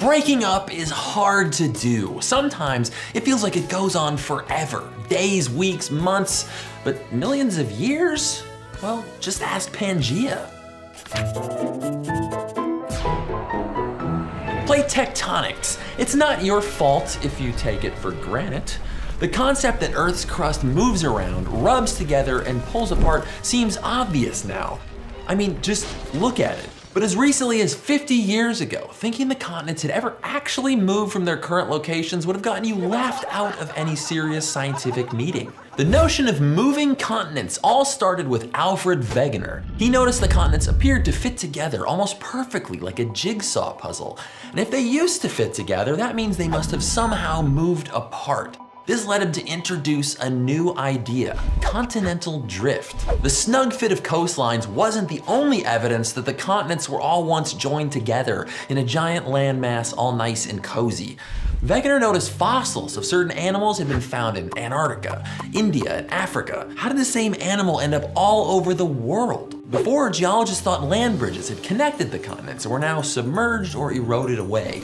breaking up is hard to do. Sometimes it feels like it goes on forever. Days, weeks, months, but millions of years? Well, just ask Pangea. Plate tectonics. It's not your fault if you take it for granted. The concept that Earth's crust moves around, rubs together, and pulls apart seems obvious now. I mean, just look at it. But as recently as 50 years ago, thinking the continents had ever actually moved from their current locations would have gotten you laughed out of any serious scientific meeting. The notion of moving continents all started with Alfred Wegener. He noticed the continents appeared to fit together almost perfectly like a jigsaw puzzle. And if they used to fit together, that means they must have somehow moved apart. This led him to introduce a new idea, continental drift. The snug fit of coastlines wasn't the only evidence that the continents were all once joined together in a giant landmass all nice and cozy. Wegener noticed fossils of certain animals had been found in Antarctica, India, and Africa. How did the same animal end up all over the world? Before, geologists thought land bridges had connected the continents and were now submerged or eroded away,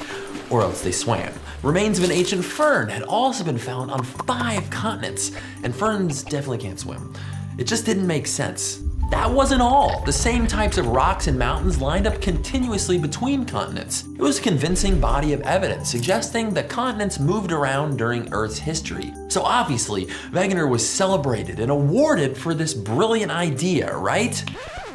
or else they swam. Remains of an ancient fern had also been found on 5 continents, and ferns definitely can't swim. It just didn't make sense. That wasn't all. The same types of rocks and mountains lined up continuously between continents. It was a convincing body of evidence suggesting that continents moved around during Earth's history. So obviously, Wegener was celebrated and awarded for this brilliant idea, right?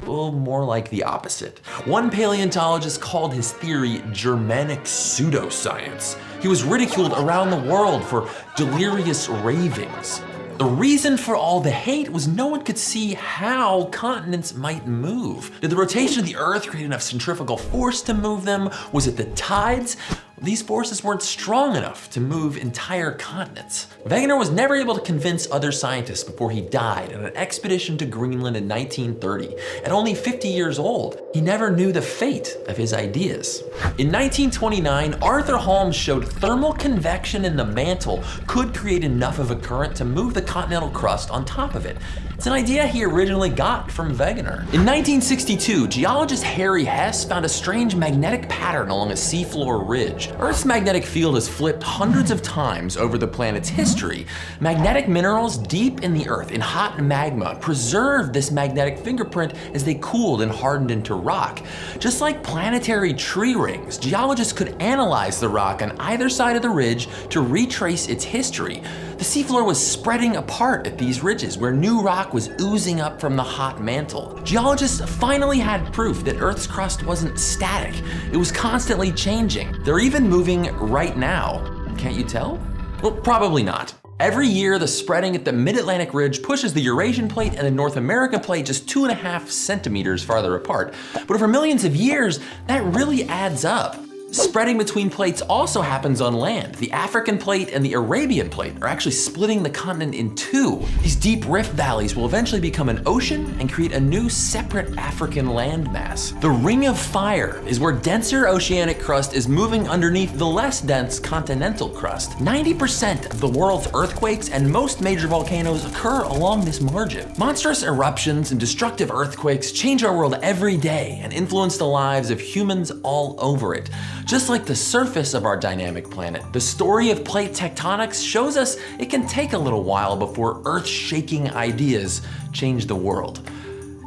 Well, more like the opposite. One paleontologist called his theory Germanic pseudoscience. He was ridiculed around the world for delirious ravings. The reason for all the hate was no one could see how continents might move. Did the rotation of the Earth create enough centrifugal force to move them? Was it the tides? These forces weren't strong enough to move entire continents. Wegener was never able to convince other scientists before he died on an expedition to Greenland in 1930. At only 50 years old, he never knew the fate of his ideas. In 1929, Arthur Holmes showed thermal convection in the mantle could create enough of a current to move the continental crust on top of it. It's an idea he originally got from Wegener. In 1962, geologist Harry Hess found a strange magnetic pattern along a seafloor ridge. Earth's magnetic field has flipped hundreds of times over the planet's history. Magnetic minerals deep in the Earth in hot magma preserved this magnetic fingerprint as they cooled and hardened into rock. Just like planetary tree rings, geologists could analyze the rock on either side of the ridge to retrace its history. The seafloor was spreading apart at these ridges where new rock was oozing up from the hot mantle. Geologists finally had proof that Earth's crust wasn't static. It was constantly changing. They're even moving right now. Can't you tell? Well, probably not. Every year, the spreading at the Mid-Atlantic Ridge pushes the Eurasian plate and the North American plate just 2.5 centimeters farther apart. But over millions of years, that really adds up. Spreading between plates also happens on land. The African plate and the Arabian plate are actually splitting the continent in two. These deep rift valleys will eventually become an ocean and create a new separate African landmass. The Ring of Fire is where denser oceanic crust is moving underneath the less dense continental crust. 90% of the world's earthquakes and most major volcanoes occur along this margin. Monstrous eruptions and destructive earthquakes change our world every day and influence the lives of humans all over it. Just like the surface of our dynamic planet, the story of plate tectonics shows us it can take a little while before earth-shaking ideas change the world.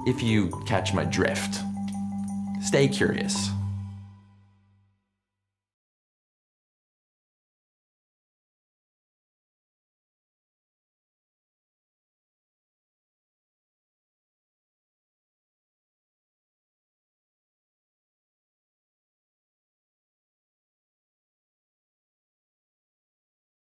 If you catch my drift. Stay curious.